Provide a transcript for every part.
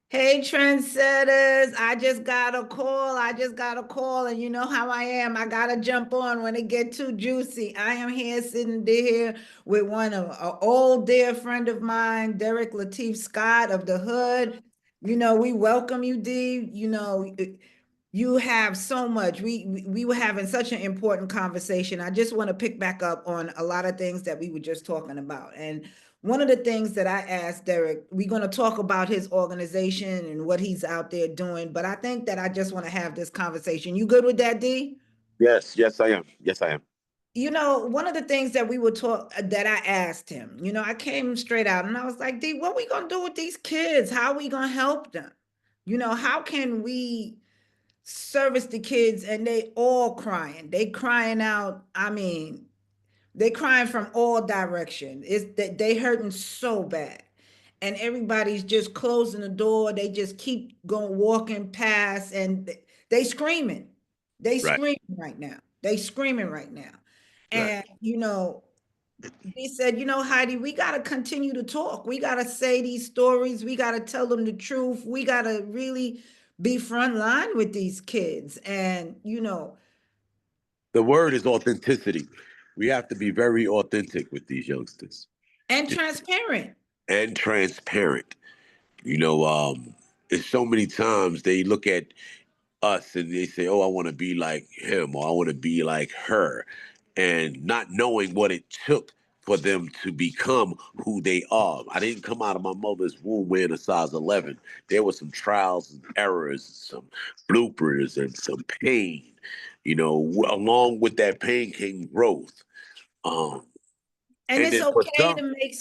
Hey, Trendsetters. I just got a call. And you know how I am. I got to jump on when it get too juicy. I am here sitting there with one of an old dear friend of mine, Derrick Latif Scott of the Hood. We welcome you, D. You have so much. We were having such an important conversation. I just want to pick back up on a lot of things that we were just talking about. And one of the things that I asked Derrick, we're going to talk about his organization and what he's out there doing. But I think that I just want to have this conversation. You good with that, D? Yes, I am. Yes, I am. One of the things that we were talk that I asked him, I came straight out and I was like, D, what we gonna do with these kids? How are we gonna help them? How can we service the kids and they all crying? They crying out. I mean, they crying from all direction. It's that they hurting so bad. And everybody's just closing the door. They just keep going walking past and they screaming. They Right, screaming right now. They screaming right now. right, And he said, Heidi, we got to continue to talk. We got to say these stories. We got to tell them the truth. We got to really be front line with these kids. And The word is authenticity. We have to be very authentic with these youngsters and transparent. and transparent. You know, it's so many times they look at us and they say, "Oh, I want to be like him," or "I want to be like her," and not knowing what it took for them to become who they are. I didn't come out of my mother's womb wearing a size 11. There were some trials and errors, some bloopers, and some pain. Along with that pain came growth. Um, And and it's then for okay some, to make,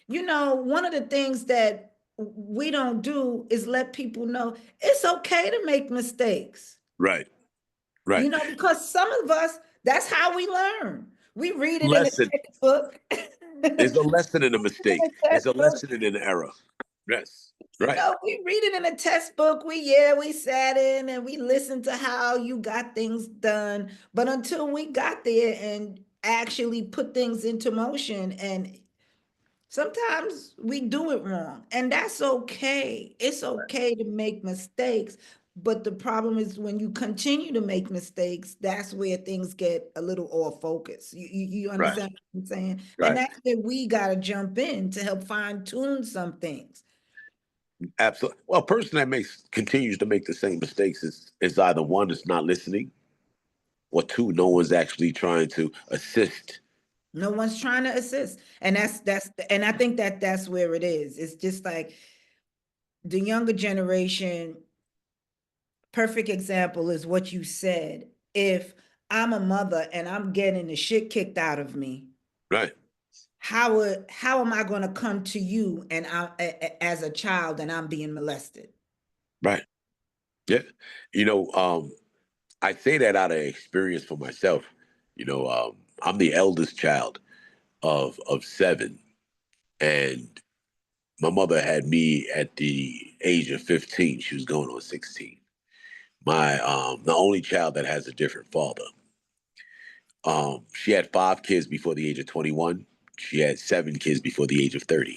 one of the things that we don't do is let people know it's okay to make mistakes, right, right, because some of us, that's how we learn. We read it in a lesson. textbook. There's a lesson in a In mistake. a There's a textbook. lesson in an error. Yes, right, We read it in a textbook. We sat in and we listened to how you got things done. But until we got there and actually put things into motion, and sometimes we do it wrong, and that's okay. It's okay to make mistakes. But the problem is when you continue to make mistakes, that's where things get a little off focus. You right, understand what I'm saying? And right. that's where we got to jump in to help fine tune some things. Absolutely. Well, a person that makes continues to make the same mistakes is either one is not listening, or two, no one's actually trying to assist. No one's trying to assist. And and I think that that's where it is. It's just like the younger generation, perfect example is what you said. If I'm a mother and I'm getting the shit kicked out of me, Right, how am I going to come to you and as a child and I'm being molested? right. Yeah. You know, I say that out of experience for myself. I'm the eldest child of seven, and my mother had me at the age of 15. She was going on 16. My the only child that has a different father. She had five kids before the age of 21. She had seven kids before the age of 30.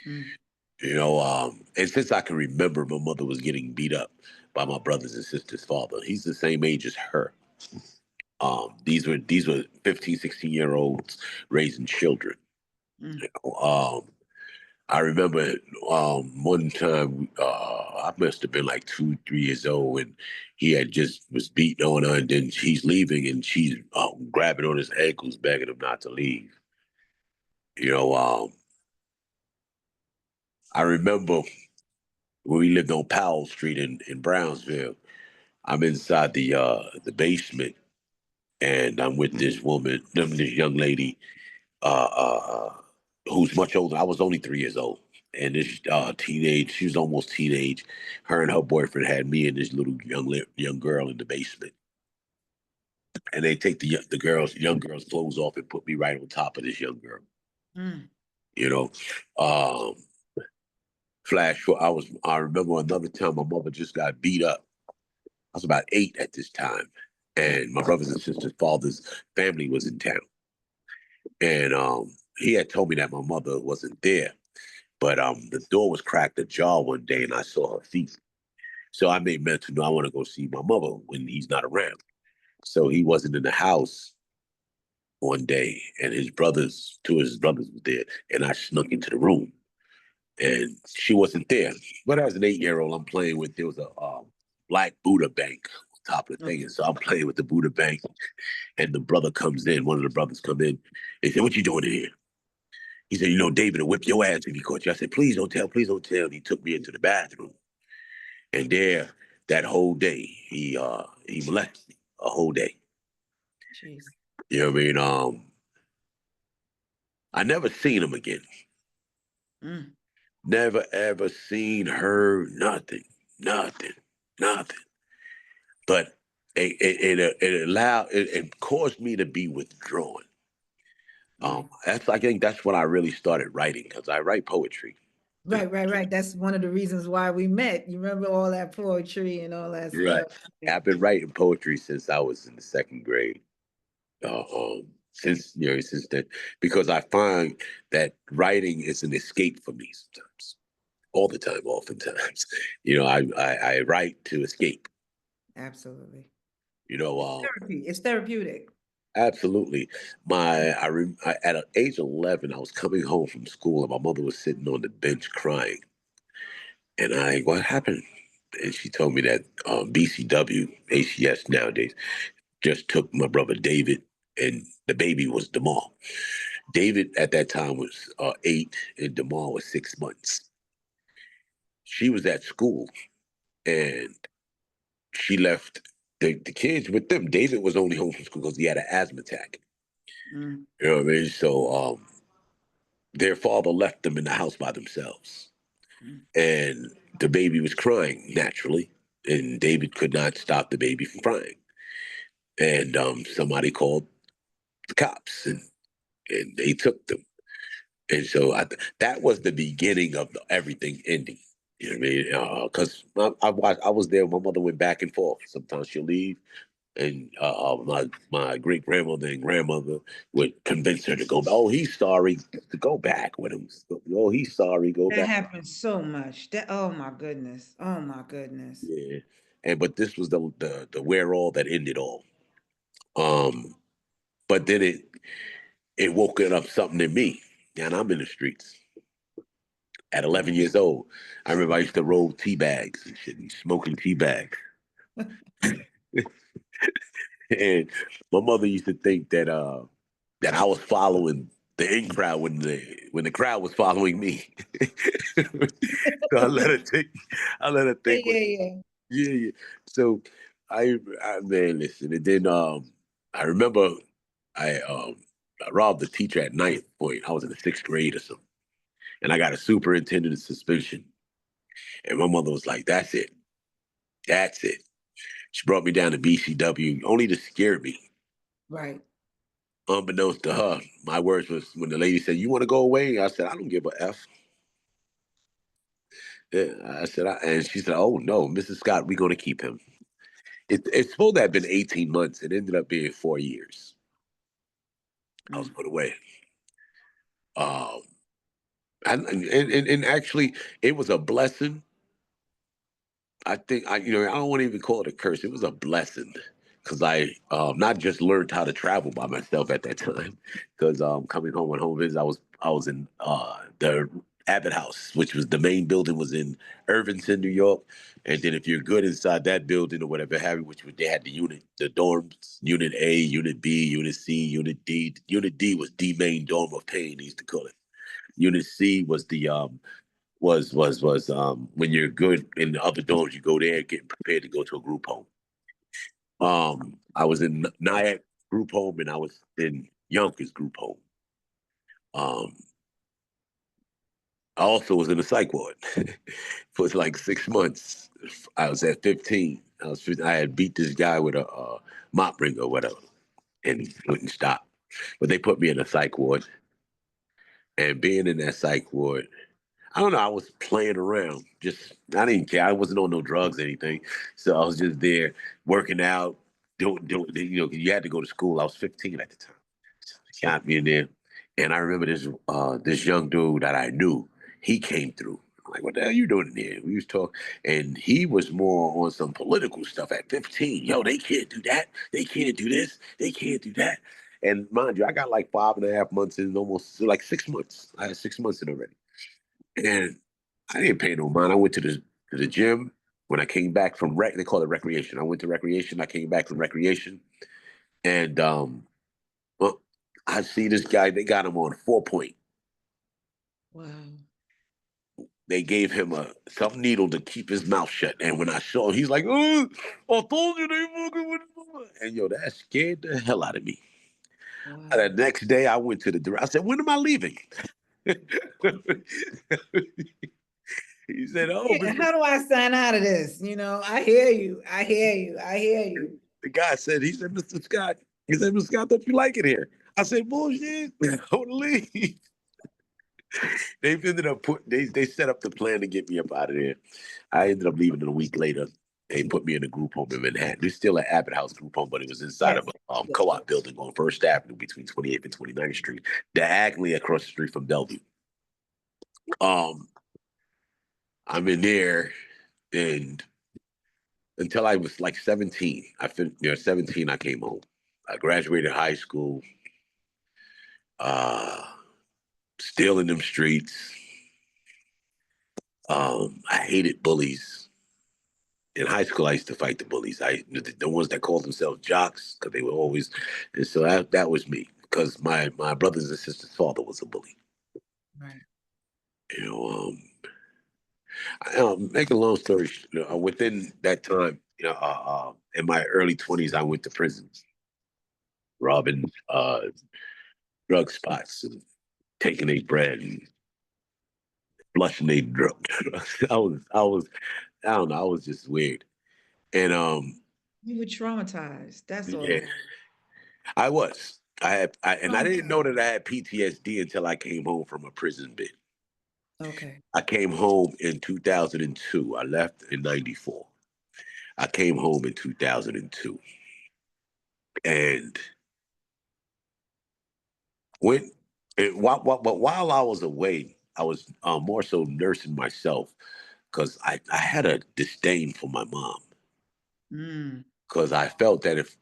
Mm. And since I can remember, my mother was getting beat up by my brothers and sisters' father. He's the same age as her. These were 15, 16-year olds raising children. Mm. I remember one time I must have been like 2, 3 years old, and he had just was beating on her, and then he's leaving, and she's grabbing on his ankles, begging him not to leave. You know, I remember when we lived on Powell Street in Brownsville. I'm inside the basement, and I'm with this woman, this young lady, uh, uh, who's much older. I was only 3 years old, and this teenage, she was almost teenage. Her and her boyfriend had me and this little young girl in the basement, and they take the young girl's clothes off and put me right on top of this young girl. Mm. You know, um, I remember another time my mother just got beat up. I was about 8 at this time, and my brothers and sisters' father's family was in town, and he had told me that my mother wasn't there. But the door was cracked ajar one day, and I saw her feet. So I made mental, no, I want to go see my mother when he's not around. So he wasn't in the house one day, and two of his brothers was there, and I snuck into the room, and she wasn't there. But as an 8-year-old, I'm playing with, there was a black Buddha bank on top of the thing, and so I'm playing with the Buddha bank, and the brother comes in, one of the brothers come in, they said, "What you doing in here?" He said, David will whip your ass if he caught you. I said, please don't tell. And he took me into the bathroom. And there, that whole day, he molested me a whole day. Jeez. You know what I mean? I never seen him again. Mm. Never ever seen her, nothing. But it caused me to be withdrawn. I think that's when I really started writing, because I write poetry. Right. That's one of the reasons why we met. You remember all that poetry and all that Right. stuff. I've been writing poetry since I was in the second grade. Since then, because I find that writing is an escape for me sometimes, all the time, oftentimes. I write to escape. Absolutely. You know, It's therapy. It's therapeutic. absolutely. At age 11, I was coming home from school, and my mother was sitting on the bench crying, and what happened? And she told me that BCW, ACS nowadays, just took my brother David, and the baby was Damar. David at that time was 8, and Damar was 6 months. She was at school, and she left the kids with them. David was only home from school because he had an asthma attack. Mm. You know what I mean? So their father left them in the house by themselves, Mm. and the baby was crying naturally, and David could not stop the baby from crying. And somebody called the cops, and they took them. And so that was the beginning of everything ending. You know what I mean? Because I was there. My mother went back and forth. Sometimes she'll leave, and my great grandmother and grandmother would convince her to go. Oh, he's sorry. To go back with him. Oh, he's sorry. Go That back. happens so much. That, oh my goodness. Oh my goodness. Yeah. But this was the where all that ended all. Um, but then it woke it up something in me, and I'm in the streets. At 11 years old, I remember I used to roll tea bags and shit, and smoking tea bags. And my mother used to think that I was following the in crowd when the crowd was following me. So I let her Yeah, think what yeah, yeah. yeah. So I man, listen, and then I remember I robbed the teacher at ninth point. I was in the sixth grade or something, and I got a superintendent suspension. And my mother was like, "That's it, that's it." She brought me down to BCW only to scare me. Right. Unbeknownst to her, my words was when the lady said, "You want to go away?" I said, "I don't give a f." Yeah, and she said, "Oh no, Mrs. Scott, we're going to keep him." It's supposed to have been 18 months. It ended up being 4 years. I was Mm. put away. Um, and actually, it was a blessing. I think I don't want to even call it a curse. It was a blessing because I not just learned how to travel by myself at that time. Because coming home on home visits, I was in the Abbott House, which was the main building was in Irvington, New York. And then if you're good inside that building or whatever have you, they had the dorms, Unit A, Unit B, Unit C, Unit D. Unit D was the main dorm of pain, they used to call it. Unit C was the when you're good in the other dorms, you go there getting prepared to go to a group home. I was in Nyack group home, and I was in Yonkers group home. Um, I also was in a psych ward for like 6 months. I was at 15. I had beat this guy with a mop ring or whatever, and he wouldn't stop. But they put me in a psych ward, and being in that psych ward, I don't know. I was playing around. I didn't care. I wasn't on no drugs or anything. So I was just there working out, doing. You had to go to school. I was 15 at the time. So they got me in there, and I remember this young dude that I knew. he came through. I'm like, what the hell you doing in here? We was talking, and he was more on some political stuff at 15. Yo, they can't do that. They can't do this. They can't do that. And mind you, I got like 5.5 months in, almost like 6 months. I had 6 months in already. And I didn't pay no mind. I went to the gym. When I came back from they call it recreation. I went to recreation. I came back from recreation. And well, I see this guy, they got him on 4 point. Wow. They gave him some needle to keep his mouth shut. And when I saw him, he's like, oh, I told you they fucking with me. And yo, that scared the hell out of me. The Wow. next day I went to the director. I said, when am I leaving? He said, oh, Yeah, how do I sign out of this? I hear you. I hear you. I hear you. the guy said, he said, Mr. Scott, he said, Mr. Scott, don't you like it here? I said, bullshit. I want to leave. They ended up they set up the plan to get me up out of there. I ended up leaving a week later. They put me in a group home in Manhattan. It's still an Abbott House group home, but it was inside of Yes. a Yes. co-op building on First Avenue between 28th and 29th Street, diagonally across the street from Bellevue. Um, I'm in there, and until I was like 17, 17, I came home. I graduated high school, uh, still in them streets. I hated bullies. In high school, I used to fight the bullies. The ones that called themselves jocks, because they were always, and so that was me. Because my brothers and sisters' father was a bully. Right. You know, make a long story. Within that time, in my early 20s, I went to prison, robbing drug spots and taking their bread and flushing their drug. I don't know. I was just weird, and You were traumatized. That's all yeah, it I was. And I didn't know traumatized. that I had PTSD until I came home from a prison bit. Okay. I came home in 2002. I left in '94. I came home in 2002, and when while I was away, I was more so nursing myself because I had a disdain for my mom Mm. because I felt that if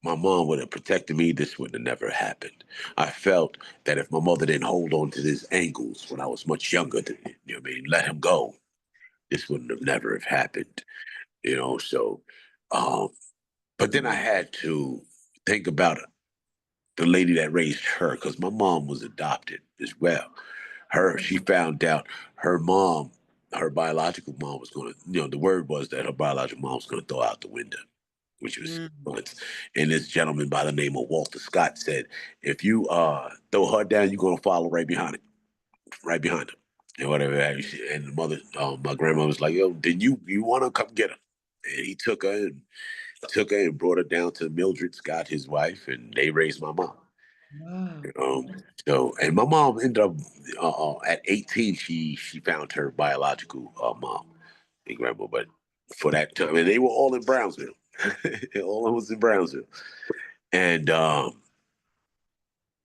my mom would have protected me, this would have never happened. I felt that if my mother didn't hold on to his ankles when I was much younger, let him go, this wouldn't have never have happened. So um, but then I had to think about the lady that raised her, because my mom was adopted as well. She found out her mom, her biological mom was going to, the word was that her biological mom was going to throw out the window, which was Mm. nuts. And this gentleman by the name of Walter Scott said, if you throw her down, you're going to follow right behind her. And whatever. And the mother, my grandma was like, yo, then you want to come get her? And he took her and brought her down to Mildred Scott, his wife, and they raised my mom. Wow. Um, and my mom ended up at 18. She found her biological mom and grandma, but for that time, and they were all in Brownsville. All of us in Brownsville, and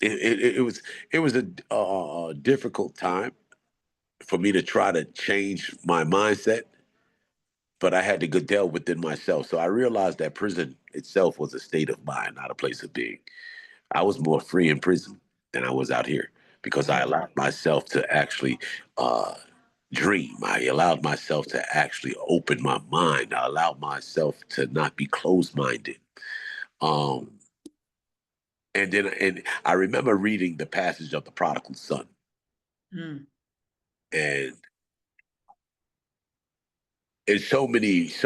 it was a difficult time for me to try to change my mindset, but I had to deal within myself. So I realized that prison itself was a state of mind, not a place of being. I was more free in prison than I was out here because I Wow. allowed myself to actually uh, dream. I allowed myself to actually open my mind. I allowed myself to not be closed minded. Um, and I remember reading the passage of the prodigal son, Mm. and in so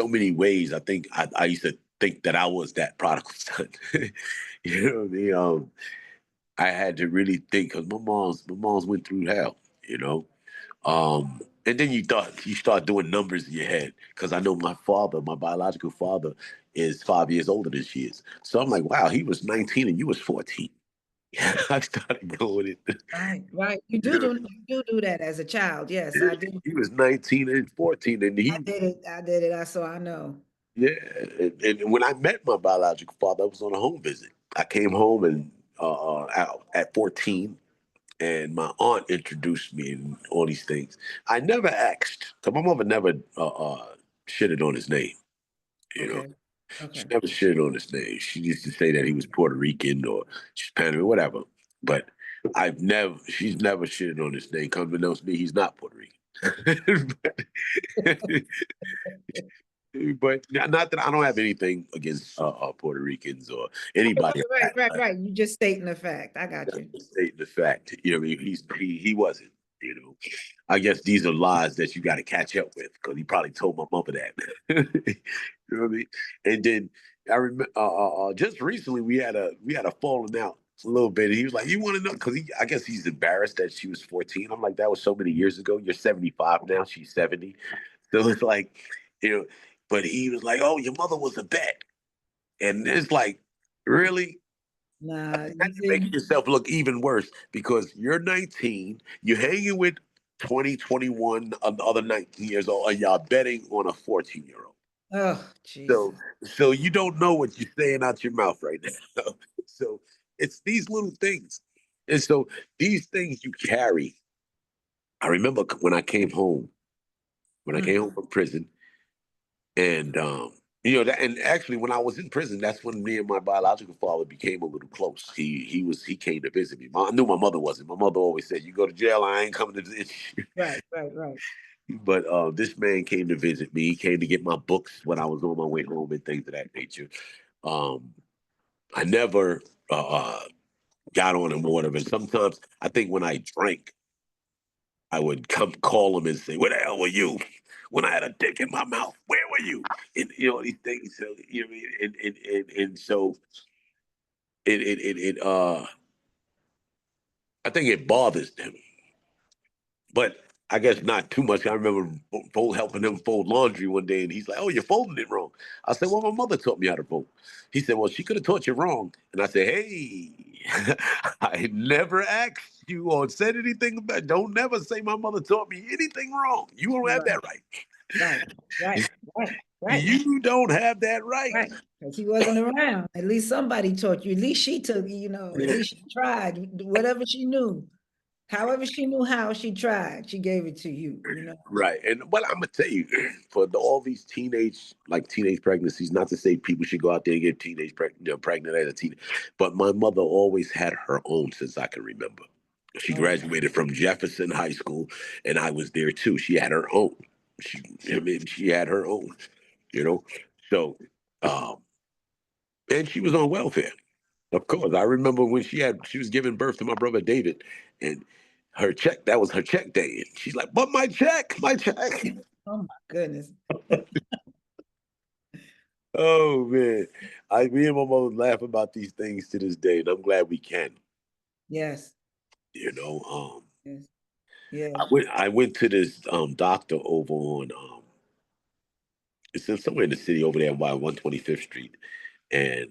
many ways, I think I used to think that I was that prodigal son. You know what I mean? I had to really think because my mom's went through hell. You know, and then you start doing numbers in your head because I know my biological father, is 5 years older than she is. So I'm like, wow, he was 19 and you was 14. I started going it. Right. Right. You You do know, do that as a child. Yes, I did. he was 19 and 14, and I did it. I did it. So I know. yeah. And when I met my biological father, I was on a home visit. I came home and out at 14. and my aunt introduced me and all these things. I never asked because my mother never shitted on his name. You know, Okay. she Okay. never shitted on his name. She used to say that he was Puerto Rican or Hispanic or whatever. But she's never shitted on his name. Come to know me, he's not Puerto Rican. But not that I don't have anything against Puerto Ricans or anybody. Right, right, right. You just stating the fact. I got you. Stating the fact, you know, what I mean, he wasn't. You know, I guess these are lies that you got to catch up with because he probably told my mother that. You know what I mean? And then I remember just recently we had a falling out a little bit. And he was like, "You want to know?" Because I guess he's embarrassed that she was 14. I'm like, that was so many years ago. You're 75 now. She's 70. So it's like, you know. But he was like, "Oh, your mother was a vet," and it's like, really? Nah, That you makes see. yourself look even worse because you're 19, you're hanging with 20, 21 other 19 years old, and y'all betting on a 14-year-old. Oh, So, Jesus. so you don't know what you're saying out your mouth right now. So it's these little things. And so these things you carry. I remember when I came home Mm, from prison, and you know that, and actually, when I was in prison, that's when me and my biological father became a little close. He came to visit me. I knew my mother wasn't. My mother always said, "You go to jail, I ain't coming to visit you." right, right, right. But this man came to visit me. He came to get my books when I was on my way home and things of that nature. Um, I never got on him or whatever. And sometimes I think when I drank, I would come call him and say, "Where the hell were you when I had a dick in my mouth? Where were you?" And you know these things. So you know, what I mean? And so it I think it bothers them, but I guess not too much. I remember helping him fold laundry one day, and he's like, "Oh, you're folding it wrong." I said, "Well, my mother taught me how to fold." He said, "Well, she could have taught you wrong." And I said, "Hey, I never asked you or said anything about. Don't never say my mother taught me anything wrong. You don't have Right, that right. right, right, right, right, You don't have that right." right. Because he wasn't around. At least somebody taught you. At least she took, at least she tried. Whatever she knew. However she knew how, she tried. She gave it to you. Right. And well, I'm gonna tell you, all these teenage pregnancies, not to say people should go out there and get pregnant as a teenager, but my mother always had her own since I can remember. She Okay. graduated from Jefferson High School, and I was there too. She had her own. She, I mean, she had her own, you know. So, um, and she was on welfare. Of course, I remember when she was giving birth to my brother David, and that was her check day. And she's like, "But my check." Oh my goodness. Oh man, me and my mother laugh about these things to this day, and I'm glad we can. Yes. You know, Yes. Yes. I went to this doctor over on somewhere in the city over there by 125th Street, and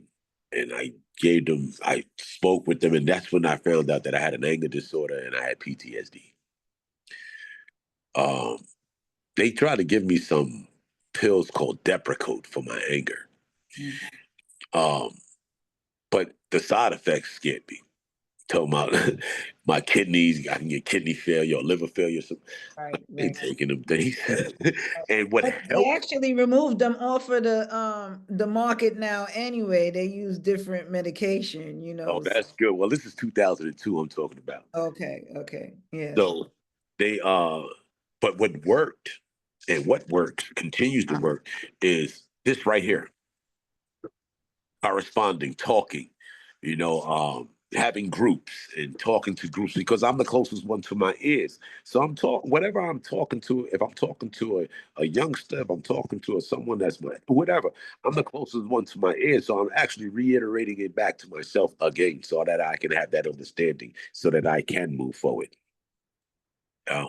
I spoke with them, and that's when I found out that I had an anger disorder and I had PTSD. Um, they tried to give me some pills called Deprecoat for my anger. Mm. Um, but the side effects scared me. Talking about my kidneys, I can get kidney failure or liver failure. So I Right, ain't right. taking them things. Right. And what But they helped? actually removed them off of the market now anyway. They use different medication, Oh, so that's good. Well, this is 2002 I'm talking about. okay, okay. Yes. So they but what works continues to work is this right here. Corresponding, talking, having groups and talking to groups because I'm the closest one to my ears. So I'm talking whatever I'm talking to. If I'm talking to a youngster, if I'm talking to someone that's my whatever, I'm the closest one to my ears. So I'm actually reiterating it back to myself again, so that I can have that understanding, so that I can move forward. Oh,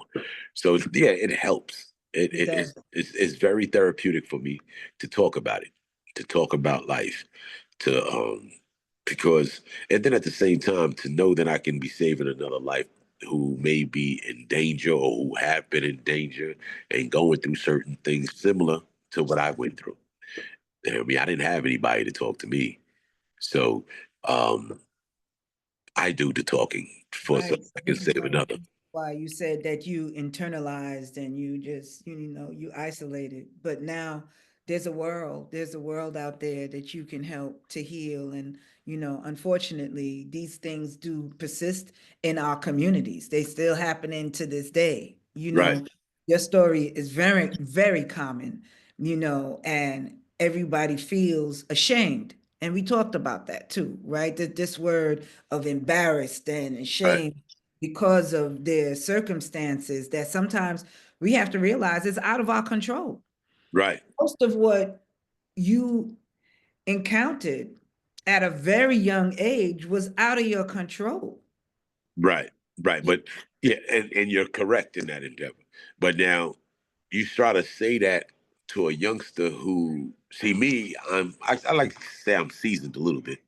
so yeah, it helps. It, It it does. it's very therapeutic for me to talk about it, to talk about life, to because and then at the same time to know that I can be saving another life who may be in danger or who have been in danger and going through certain things similar to what I went through. I mean, I didn't have anybody to talk to me, so um I do the talking for so Right. I can This is save one of the another. reasons why you said that you internalized and you just, you isolated. But now there's a world out there that you can help to heal. And, unfortunately, these things do persist in our communities. They still happening to this day. Right, Your story is very, very common, and everybody feels ashamed. And we talked about that too, right? That this word of embarrassed and right, ashamed because of their circumstances that sometimes we have to realize is out of our control. right. Most of what you encountered at a very young age was out of your control. Right, right. You- But yeah, and you're correct in that endeavor. But now you try to say that to a youngster who see me, I like to say I'm seasoned a little bit.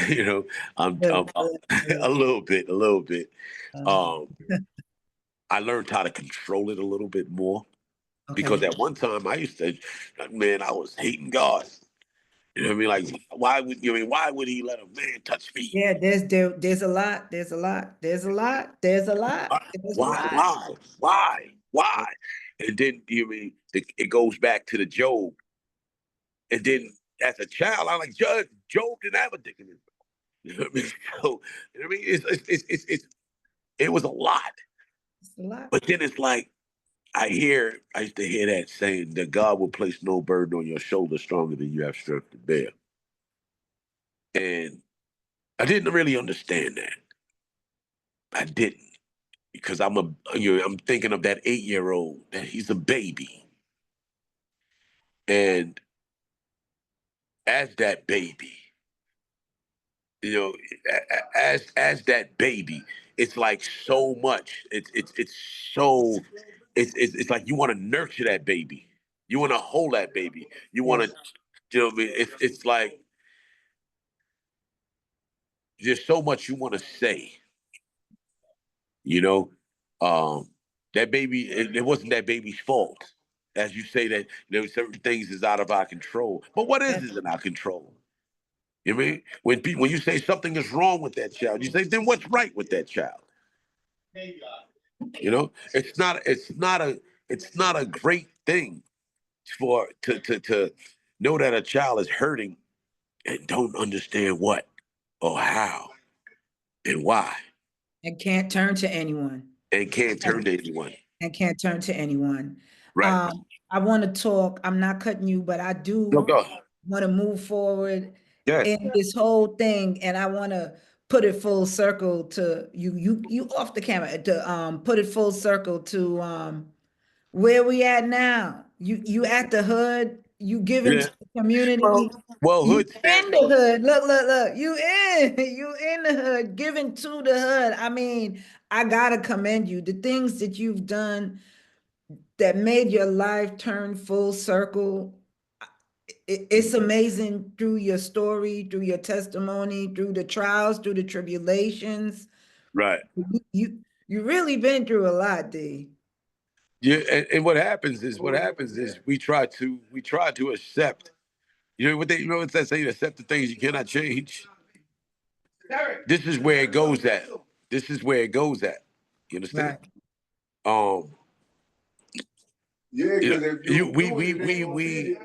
you know, I'm a little bit, a little bit. uh, Um, I learned how to control it a little bit more because okay. at one time I used to, man, I was hating God. You know what I mean? Like, why would he let a man touch me? Yeah, there's a lot, there's a lot, there's a lot, there's a lot, there's a Why? lot. Why? Why? Why? And then it goes back to the Job. And then as a child, I'm like, Judge, Job didn't have a dick in his mouth. You know what I mean? So, you know what I mean? It was a lot. It's a lot. But then it's like I used to hear that saying that God will place no burden on your shoulder stronger than you have strength to bear. And I didn't really understand that. I didn't. Because I'm thinking of that 8-year old, that he's a baby. And as that baby, you know, as that baby, it's like so much. It's so it's like you want to nurture that baby. You want to hold that baby. You want Yeah. to, you know what I mean? It's like there's so much you want to say, you know. Um, that baby, it wasn't that baby's fault. As you say that, certain things is out of our control. But what Yeah. is in our control? You know what I mean? When you say something is wrong with that child, you say, then what's right with that child? You know, it's not a great thing for to know that a child is hurting and don't understand what or how and why And can't turn to anyone. and can't turn to anyone. And can't turn to anyone. Right. I want to talk. I'm not cutting you, but I No, do go. want to move forward Good. in this whole thing, and I want to put it full circle to you. You off the camera to put it full circle to where we at now. You at the hood. You giving Yeah. to the community. Well, You hood in stands the for hood. Look. You in the hood, giving to the hood. I mean, I gotta commend you. The things that you've done that made your life turn full circle. It's amazing through your story, through your testimony, through the trials, through the tribulations. right. You really been through a lot, D. Yeah, and what happens is we try to accept. What that saying? Accept the things you cannot change. This is where it goes at. This is where it goes at. You understand? Right. Um, Yeah, you know, because if you you we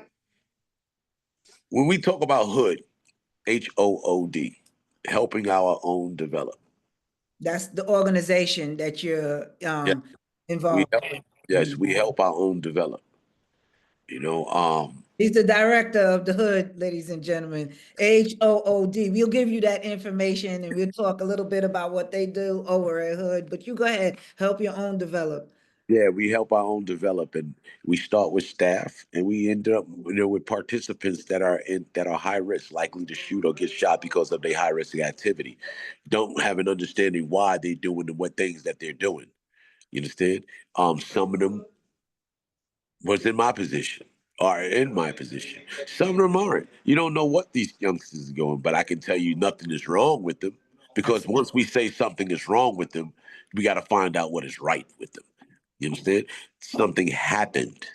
when we talk about hood, HOOD, helping our own develop. That's the organization that you're Yeah, we involved help. with. Yes, Mhm. we help our own develop. You know, He's the director of the hood, ladies and gentlemen. HOOD. We'll give you that information and we'll talk a little bit about what they do over at Hood. But you go ahead, help your own develop. yeah, we help our own develop, and we start with staff, and we end up, with participants that are high risk, likely to shoot or get shot because of their high risk activity. Don't have an understanding why they're doing and what things that they're doing. You understand? Some of them was in my position are in my position. Some of them aren't. You don't know what these youngsters are going, but I can tell you nothing is wrong with them because Absolutely. once we say something is wrong with them, we got to find out what is right with them. You understand? Something happened.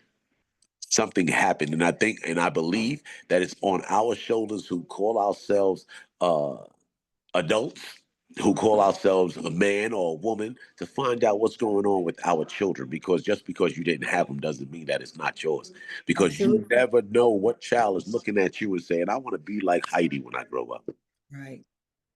Something happened, and I think and I believe that it's on our shoulders who call ourselves adults who call ourselves a man or a woman to find out what's going on with our children, because just because you didn't have them doesn't mean that it's not yours, because you Absolutely. never know what child is looking at you and saying, I want to be like Heidi when I grow up. Right.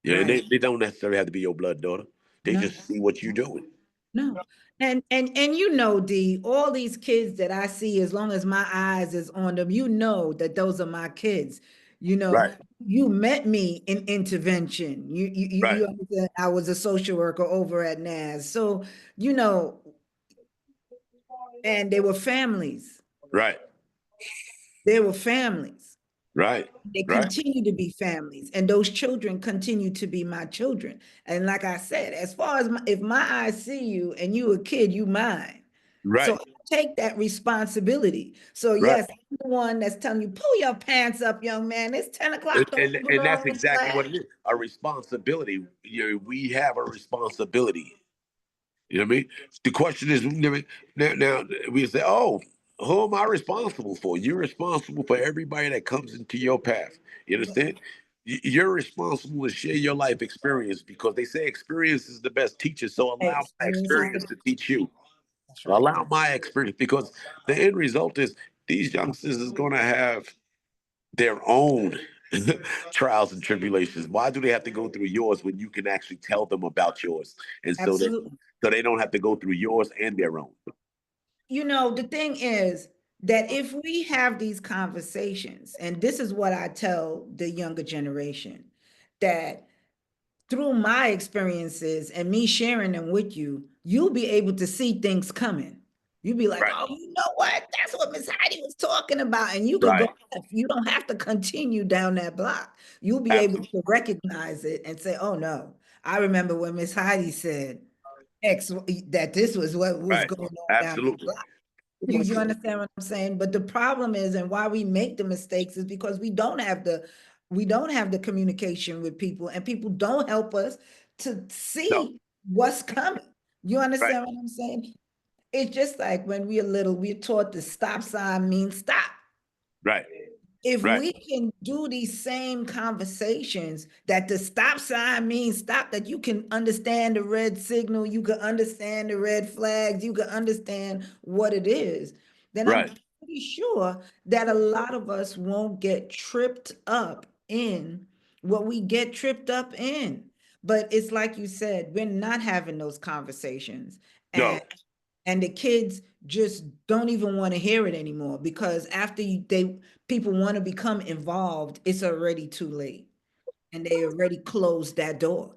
Yeah, and Right. they don't necessarily have to be your blood daughter. They No. just see what you're doing. No. And you know, D, all these kids that I see, as long as my eyes is on them, you know that those are my kids. You know, Right, you met me in intervention. right, You understand I was a social worker over at NAS. So, you know, and they were families. right, They were families. right, They right, continue to be families, and those children continue to be my children. And like I said, as far as if my eyes see you and you a kid, you mine. So right, I take that responsibility. So right. yes, I'm the one that's telling you, pull your pants up, young man. It's 10 o'clock. Don't And that's belong in exactly what class. it is. A responsibility. You know, we have a responsibility. You know what I mean? The question is, now we say, oh, who am I responsible for? You're responsible for everybody that comes into your path. You understand? You're responsible to share your life experience, because they say experience is the best teacher. So allow my Experience is experience to teach you. that's right. Allow my experience, because the end result is these youngsters is going to have their own trials and tribulations. Why do they have to go through yours when you can actually tell them about yours? And Absolutely. so they don't have to go through yours and their own. You know, the thing is that if we have these conversations, and this is what I tell the younger generation, that through my experiences and me sharing them with you, you'll be able to see things coming. You'll be like, Right, oh, you know what? That's what Miss Heidi was talking about. And you could go right, off. You don't have to continue down that block. You'll be able absolutely, to recognize it and say, oh no, I remember when Miss Heidi said X that this was what was right, going on down that absolutely, block. You understand what I'm saying? But the problem is, and why we make the mistakes is because we don't have the communication with people, and people don't help us to no, see what's coming. You right, understand what I'm saying? It's just like when we are little, we're taught the stop sign means stop. right, If right, we can do these same conversations, that the stop sign means stop, that you can understand the red signal, you can understand the red flags, you can understand what it is, then I'm right, pretty sure that a lot of us won't get tripped up in what we get tripped up in. But it's like you said, we're not having those conversations. no, And the kids just don't even want to hear it anymore, because after people want to become involved, it's already too late, and they already closed that door.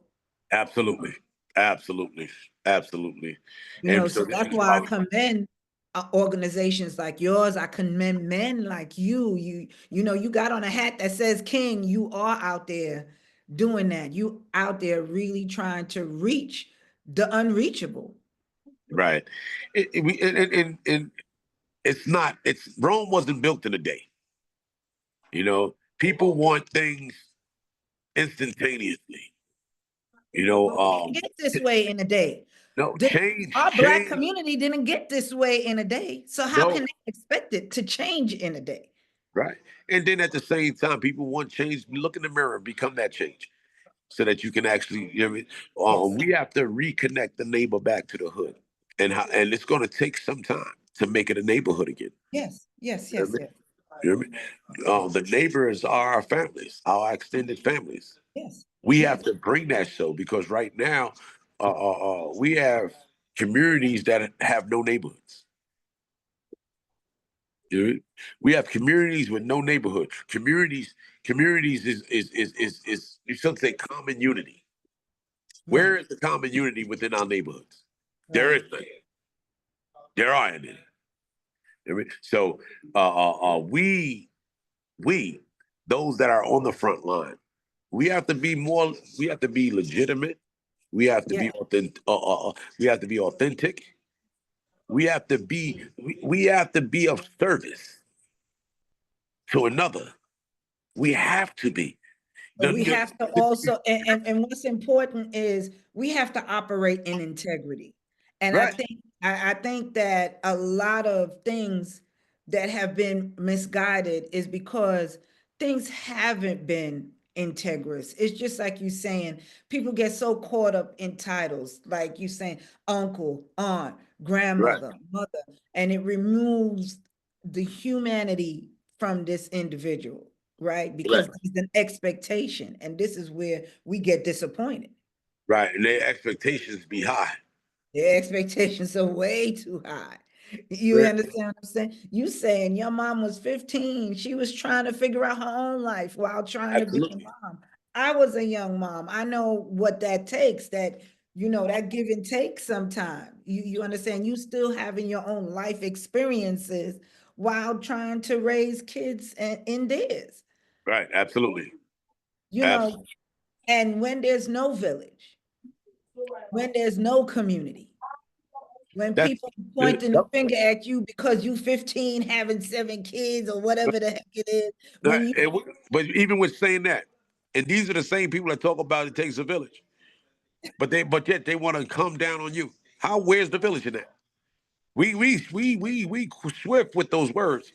absolutely, absolutely, absolutely. You know, And so so this that's is why why I we, commend organizations like yours. I commend men like you. You know, you got on a hat that says king. You are out there doing that. You out there really trying to reach the unreachable. right. And it's not, it's Rome wasn't built in a day. You know, people want things instantaneously. You know, Get this way in a day. no The, change, our Black change. community didn't get this way in a day. So how No, can they expect it to change in a day? right. And then at the same time, people want change. Look in the mirror, become that change, so that you can actually. You know what I mean? Yes, We have to reconnect the neighbor back to the hood, and it's going to take some time to make it a neighborhood again. yes, yes, You know yes, what I mean? yes, You know what I mean? The neighbors are our families, our extended families. yes, We have yes. to bring that show, because right now, we have communities that have no neighborhoods. You know? We have communities with no neighborhood. Communities is you should say common unity. Where Right, is the common unity within our neighborhoods? There right. is none. There aren't any. You know what I mean? So we those that are on the front line, we have to be more. We have to be legitimate. We have to Yeah. be authentic. We have to be authentic. We have to be of service to another. We have to be. But No, we no, have to also, and what's important is we have to operate in integrity. And right, I think that a lot of things that have been misguided is because things haven't been integrous. It's just like you saying, people get so caught up in titles, like you saying uncle, aunt, Right. grandmother, mother, and it removes the humanity from this individual, right? Right. Because there's an expectation, and this is where we get disappointed. Right. And their expectations be high. Their expectations are way too high. You Right. understand what I'm saying? You saying your mom was 15. She was trying to figure out her own life while trying to be a Absolutely. mom. I was a young mom. I know what that takes, that, that give and take sometime. You understand? You still having your own life experiences while trying to raise kids in theirs. Right. Absolutely. You know, Absolutely. and when there's no village, when there's no community, when That's people yep. pointing the finger at you because you 15 having 7 kids or whatever the heck it is, Right. when you But even with saying that, and these are the same people that talk about it takes a village, but yet they want to come down on you. Where's the village in that? We swift with those words.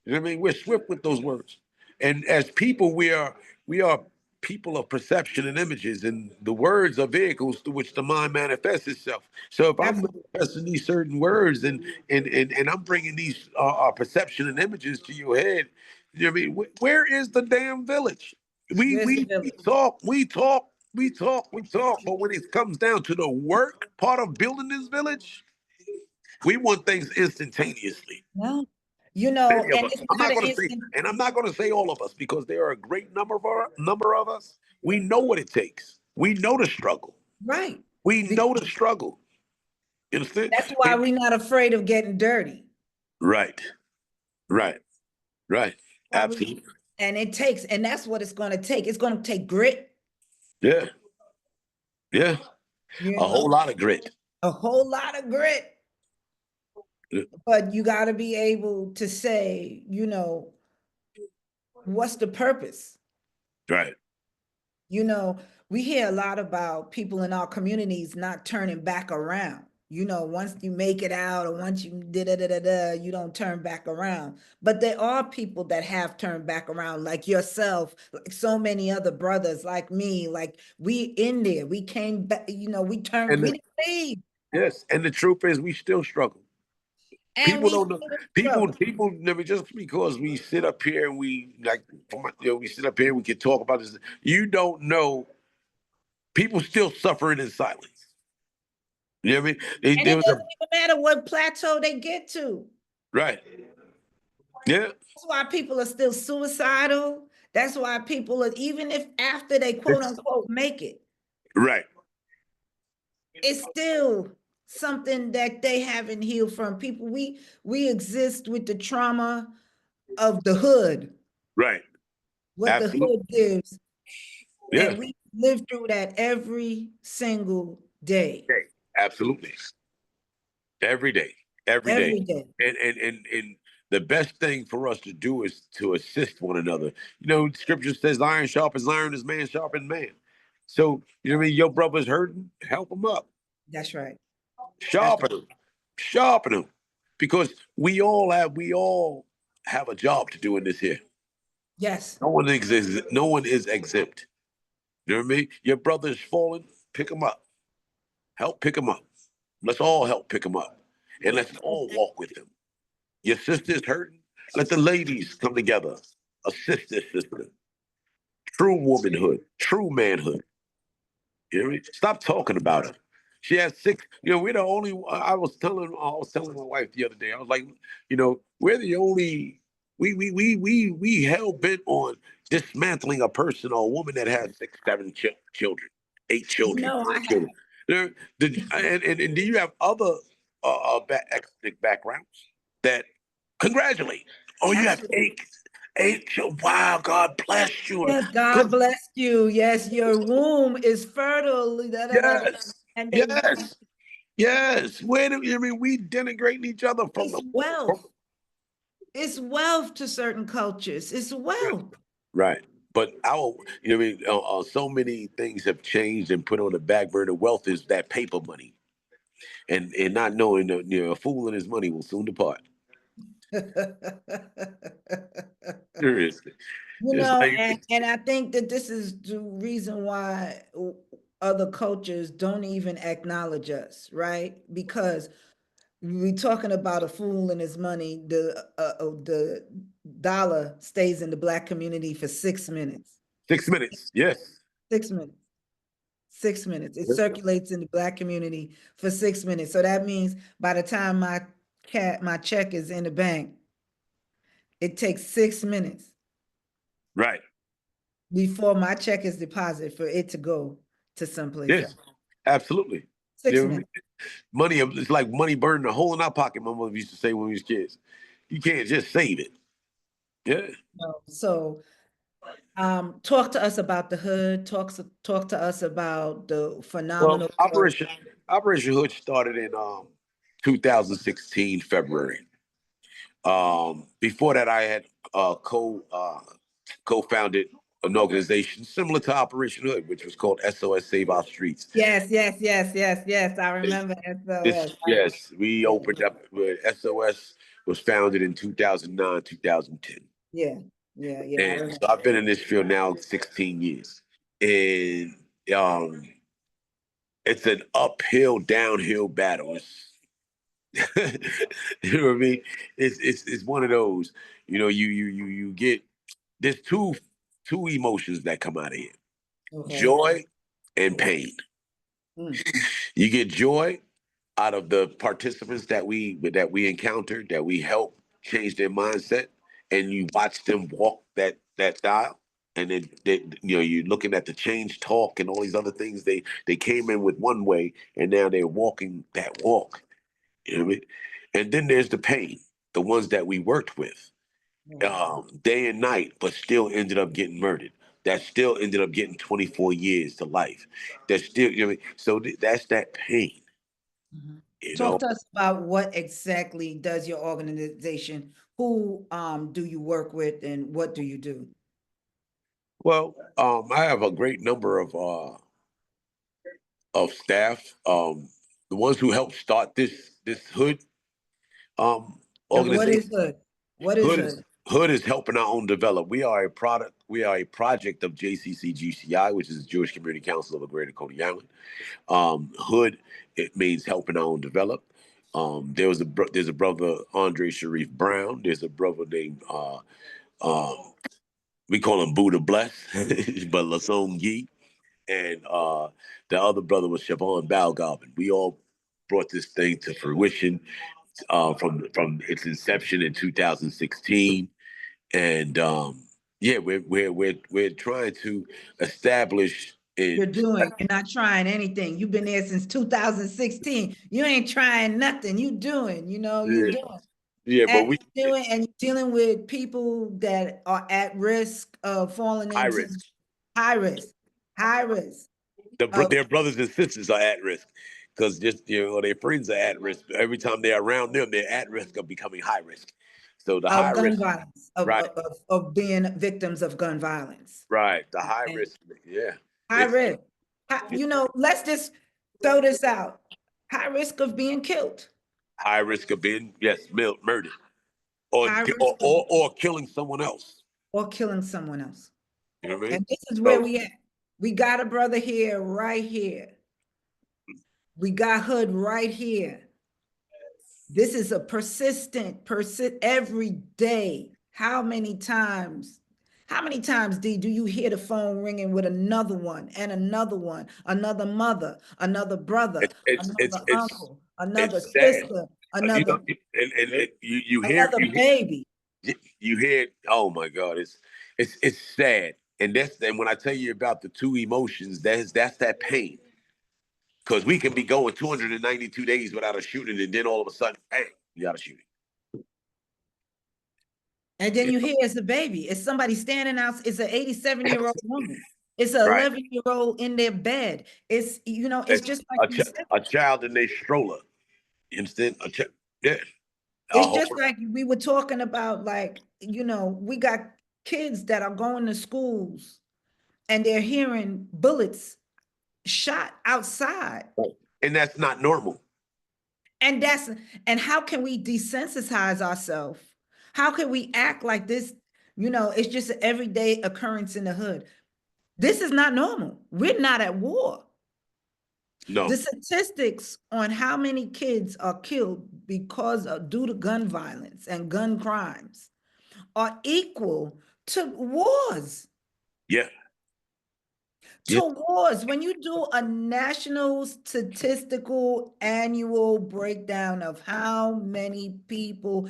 You know what I mean? We're swift with those words. And as people, we are people of perception and images, and the words are vehicles through which the mind manifests itself. So if I'm absolutely manifesting these certain words and I'm bringing these perception and images to your head, you know what I mean? Where is the damn village? We where's the we village? we talk, we talk, we talk, we talk, but when it comes down to the work part of building this village, we want things instantaneously. No, Many of and us. it's I'm not not an going to say, instant, and I'm not going to say all of us because there are a great number of us. We know what it takes. We know the struggle. right? We Because know the struggle. You understand? that's why we're not afraid of getting dirty. Right, right, right. Why we, Absolutely. and it takes, and that's what it's going to take. It's going to take grit, Yeah, yeah. you A whole know, lot of grit. a whole lot of grit. Yeah, But you got to be able to say, what's the purpose? right. We hear a lot about people in our communities not turning back around. Once you make it out or once you da da da da da, you don't turn back around. But there are people that have turned back around, like yourself, like so many other brothers, like me. Like we in there, we came back. We turned, And we didn't leave, yes, and the truth is, we still struggle. and People we don't know. still People, struggle. people never just because we sit up here and we like, we sit up here and we can talk about this. You don't know. People still suffering in silence. You know what I mean? And There it was a doesn't even matter what plateau they get to. right. Yeah. That's why people are still suicidal. That's why people are, even if after they quote unquote make it, Right. it's still something that they haven't healed from. People, we exist with the trauma of the hood, Right. what the Absolutely. hood gives, Yeah. and we live through that every single day. Okay. Absolutely. Every day. Every day. Every day. And the best thing for us to do is to assist one another. Scripture says iron sharpens iron as man sharpens man. So, you know what I mean? Your brother's hurting, help him up. That's right. That's Sharpen him. Sharpen him. Because we all have a job to do in this here. yes. No one is exempt. You know what I mean? Your brother is falling, pick him up. Help pick him up. Let's all help pick him up. And let's all walk with him. Your sister's hurting. Let the ladies come together. Assist this sister. True womanhood, true manhood. You know what I mean? Stop talking about her. She has six. We're the only. I was telling my wife the other day. I was like, we're the only. We hell bent on dismantling a person or a woman that has six, seven children, eight children, I 10 have. children. And do you have other ethnic backgrounds that congratulate? Oh, you have Absolutely. eight children. Wow, God bless you. Yes, God Good. bless you. Yes, your womb is fertile. Da, da, da, da. Yes. And they Yes. Yes. I mean, we denigrating each other from it's the from, wealth. It's wealth to certain cultures. It's wealth. right. But what I mean, so many things have changed and put on the back burner. Wealth is that paper money, and not knowing that a fool and his money will soon depart. Seriously. You It's know, like, and I think that this is the reason why other cultures don't even acknowledge us, right? Because we're talking about a fool and his money. The dollar stays in the Black community for 6 minutes. 6 minutes. Yes. 6 minutes. 6 minutes. It circulates in the Black community for 6 minutes. So that means by the time my check is in the bank, it takes 6 minutes Right. before my check is deposited for it to go to someplace Yes. else. Absolutely. Six You know, minutes. money, it's like money burning a hole in our pocket, my mother used to say when we was kids. You can't just save it. Yeah. So talk to us about the hood. Talk to us about the Well, phenomenal work. Operation Hood started in 2016 February. Before that, I had co-founded an organization similar to Operation Hood, which was called SOS Save Our Streets. Yes. I remember SOS. Yes, we Yeah, opened up with SOS was founded in 2009, 2010. yeah, I And remember. so I've been in this field now 16 years. And it's an uphill, downhill battle. You know what I mean? It's one of those. You get there's two emotions that come out of here: Okay. joy and pain. Mm, You get joy out of the participants that we encounter, that we help change their mindset, and you watch them walk that dial. And then you're looking at the change talk and all these other things. They came in with one way, and now they're walking that walk. You know what I mean? And then there's the pain, the ones that we worked with mm. day and night, but still ended up getting murdered. That still ended up getting 24 years to life. That still, so that's that pain, Mhm. you Talk know. to us about what exactly does your organization? Who do you work with, and what do you do? Well, I have a great number of staff. The ones who helped start this hood um And what organization. is hood? What is Hood is hood? Hood is helping our own develop. We are a product. We are a project of JCC which is the Jewish Community Council of the Greater Coney Island. Hood, it means helping our own develop. There's a brother Andre Sharif Brown. There's a brother named we call him Buddha Bless, but Lason Gee, and the other brother was Siobhan Balgobin. We all brought this thing to fruition from its inception in 2016, and yeah, we're trying to establish You're it. doing. You're not trying anything. You've been there since 2016. You ain't trying nothing. You doing, you Yeah, doing. yeah, but And we you're dealing with people that are at risk of falling high into risk. high risk, high risk of Their brothers and sisters are at risk because just their friends are at risk. Every time they're around them, they're at risk of becoming high risk. So the high of gun risk, violence, of, right, of, of of being victims of gun violence. right, the high And risk, yeah, high it's risk. Let's just throw this out. High risk of being killed. high risk of being murdered or High or, risk of or or killing someone else. or killing someone else. You know what I mean? And this is where So we at. We got a brother here, right here. We got Hood right here. This is a persistent, every day. How many times, D, do you hear the phone ringing with another one and another one, another mother, another brother, another uncle, another it's sad. sister, You another know, and you hear another baby? you hear. Oh my God, it's sad. And when I tell you about the two emotions, that's that pain. Because we can be going 292 days without a shooting, and then all of a sudden, bang, you got a shooting. And then You you hear it's a baby. It's somebody standing out. It's an 87-year-old woman. It's an right? 11-year-old in their bed. It's just like you said. A child in their stroller. Instead, yeah, a It's whole just like we were talking about, like, we got kids that are going to schools and they're hearing bullets shot outside. and that's not normal. And how can we desensitize ourselves? How can we act like this? It's just an everyday occurrence in the hood. This is not normal. We're not at war. No. The statistics on how many kids are killed because of due to gun violence and gun crimes are equal to wars. Yeah. Yeah. To wars. When you do a national statistical annual breakdown of how many people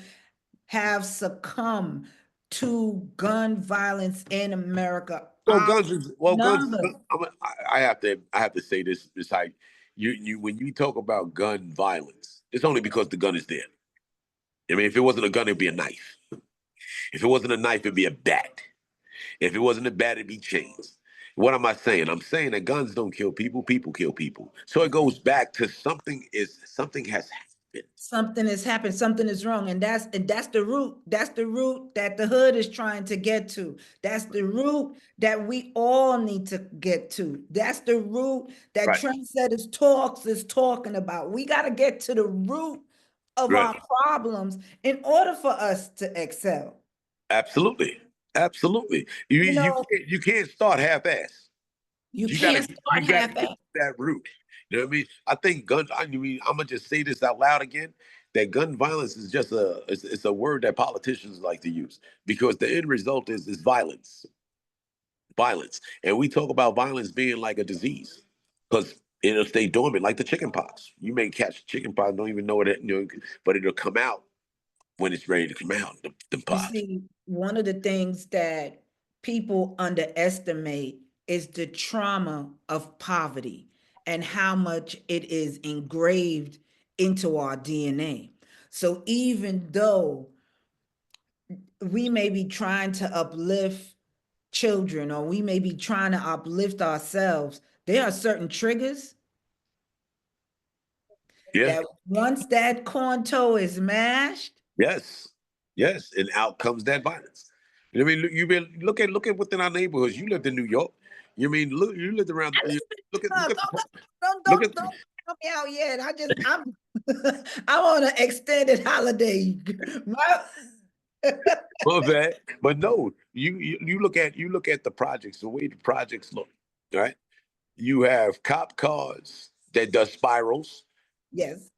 have succumbed to gun violence in America, Well, our guns is numbers. I have to say this. It's like you when you talk about gun violence, it's only because the gun is there. I mean, if it wasn't a gun, it'd be a knife. If it wasn't a knife, it'd be a bat. If it wasn't a bat, it'd be chains. What am I saying? I'm saying that guns don't kill people, people kill people. So it goes back to something has happened. Something has happened, something is wrong, and that's the root. That's the root that the hood is trying to get to. That's the root that we all need to get to. That's the root that Right. Trendsetters Talks is talking about. We got to get to the root of Right. our problems in order for us to excel. Absolutely. Absolutely. You You you know, can't you can't start half-ass. you You gotta can't you start gotta get half-assed. that root. You know what I mean? I think I mean, I'm gonna just say this out loud again. That gun violence is just it's a word that politicians like to use because the end result is violence, violence, and we talk about violence being like a disease because it'll stay dormant like the chicken pox. You may catch chicken pox, don't even know it, but it'll come out when it's ready to come out. The You pox. see, one of the things that people underestimate is the trauma of poverty and how much it is engraved into our DNA. So even though we may be trying to uplift children or we may be trying to uplift ourselves, there are certain triggers Yeah. that once that corn toe is mashed, Yes, yes, and out comes that violence. You know what I mean? You been look at within our neighborhoods. You lived in New York. You mean look? You lived around. no, Look at look at. don't help me out yet. I'm I'm on an extended holiday. My, My bad. But no, you look at the projects. The way the projects look, right? You have cop cars that does spirals, yes,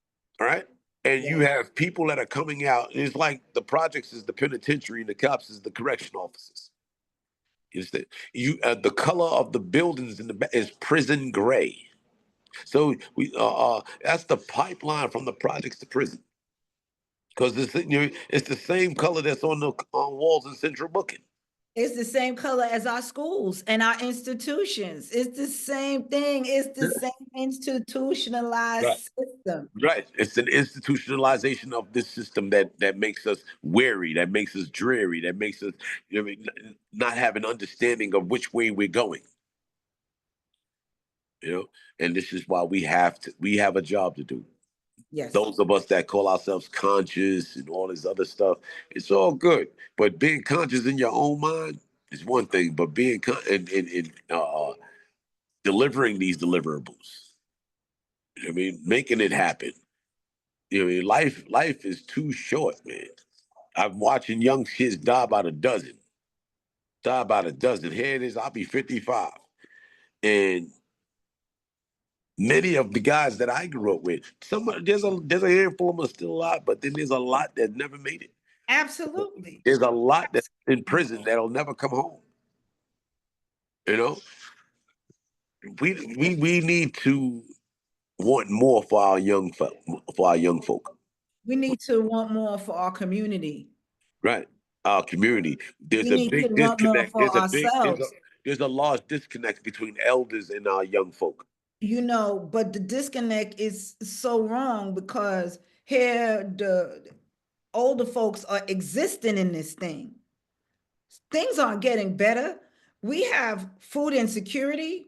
all right, and you yes. have people that are coming out. It's like the projects is the penitentiary, and the cops is the correction officers. Is that the color of the buildings in the back is prison gray. So that's the pipeline from the projects to prison because it's the same color that's on the on walls in central booking. It's the same color as our schools and our institutions. It's the same thing. It's the same Right. institutionalized system. Right. It's an institutionalization of this system that makes us wary, that makes us dreary, that makes us not have an understanding of which way we're going. You know, and this is why we have a job to do. Yes, Those of us that call ourselves conscious and all this other stuff, it's all good. But being conscious in your own mind is one thing, but being delivering these deliverables, I mean, making it happen. Life is too short, man. I'm watching young kids die by the dozen, die by the dozen. Here it is, I'll be 55. And many of the guys that I grew up with, there's a handful of them still alive, but then there's a lot that never made it. absolutely. There's a lot that's in prison that'll never come home. You know, we need to want more for our for our young folk, We need to want more for our community. right? Our community. There's We a need to big want more disconnect. for ourselves. There's a large disconnect between elders and our young folk. But the disconnect is so wrong because here the older folks are existing in this thing. Things aren't getting better. We have food insecurity.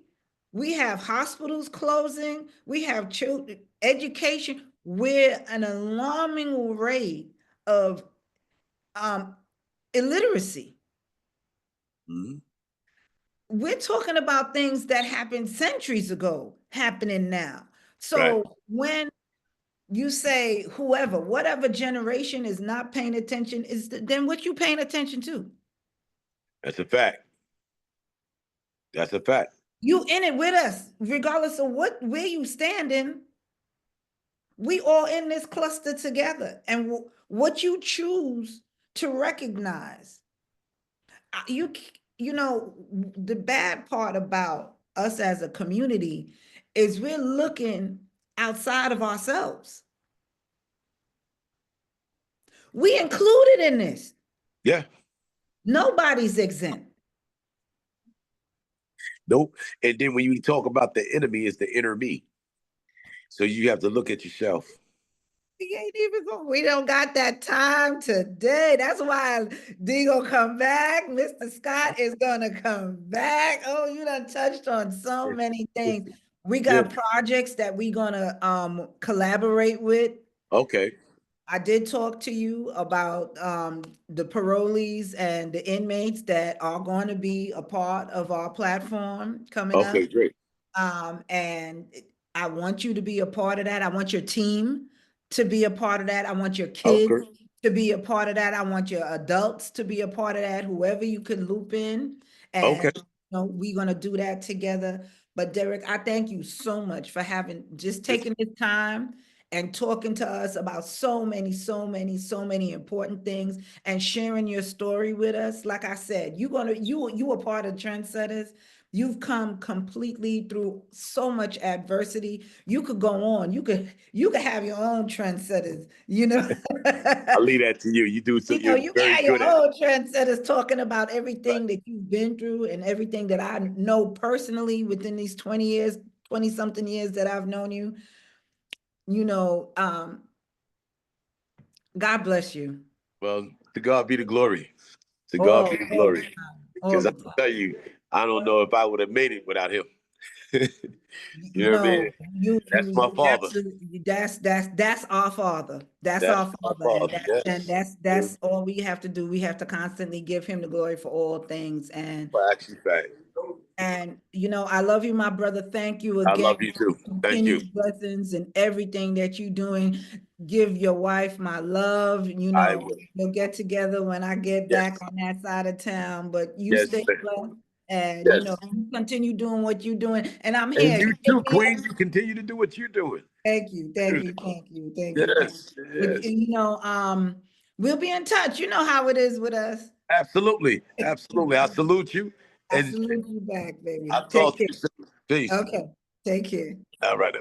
We have hospitals closing. We have children education. We're an alarming rate of um, illiteracy. Mhm. We're talking about things that happened centuries ago happening now. Right. So when you say whoever, whatever generation is not paying attention, then what you paying attention to? That's a fact. That's a fact. You in it with us, regardless of where you standing. We all in this cluster together, and what you choose to recognize. You you know, the bad part about us as a community is we're looking outside of ourselves. We included in this. Yeah. Nobody's exempt. Nope. And then when you talk about the enemy, it's the inner me. So you have to look at yourself. We ain't even going. We don't got that time today. That's why D gonna come back. Mr. Scott is gonna come back. Oh, you done touched on so many things. We got projects that we gonna collaborate with. Okay. I did talk to you about the parolees and the inmates that are going to be a part of our platform coming up. Okay, great. And I want you to be a part of that. I want your team to be a part of that. I want your kids to be a part of that. I want your adults to be a part of that, whoever you can loop in. And we're going to do that together. But Derrick, I thank you so much for just taking this time and talking to us about so many important things and sharing your story with us. Like I said, you are part of Trendsetters. You've come completely through so much adversity. You could go on. You could have your own Trendsetters, I'll leave that to you. You do so. You got your own Trendsetters talking about everything that you've been through and everything that I know personally within these 20 something years that I've known you. God bless you. Well, to God be the glory. To God be the glory. Because I'll tell you, I don't know if I would have made it without him. You know what I mean? That's my father. That's our father. That's our father. And that's all we have to do. We have to constantly give him the glory for all things. And I love you, my brother. Thank you again. I love you too. Thank you. Blessings and everything that you're doing. Give your wife my love. We'll get together when I get back on that side of town. But you stay blessed. And you continue doing what you're doing, and I'm here. And you too, Queen. You continue to do what you're doing. Thank you. Yes. We'll be in touch. You know how it is with us. Absolutely. I salute you. I salute you back, baby. I'll talk to you soon. Peace. Okay. Take care. All right.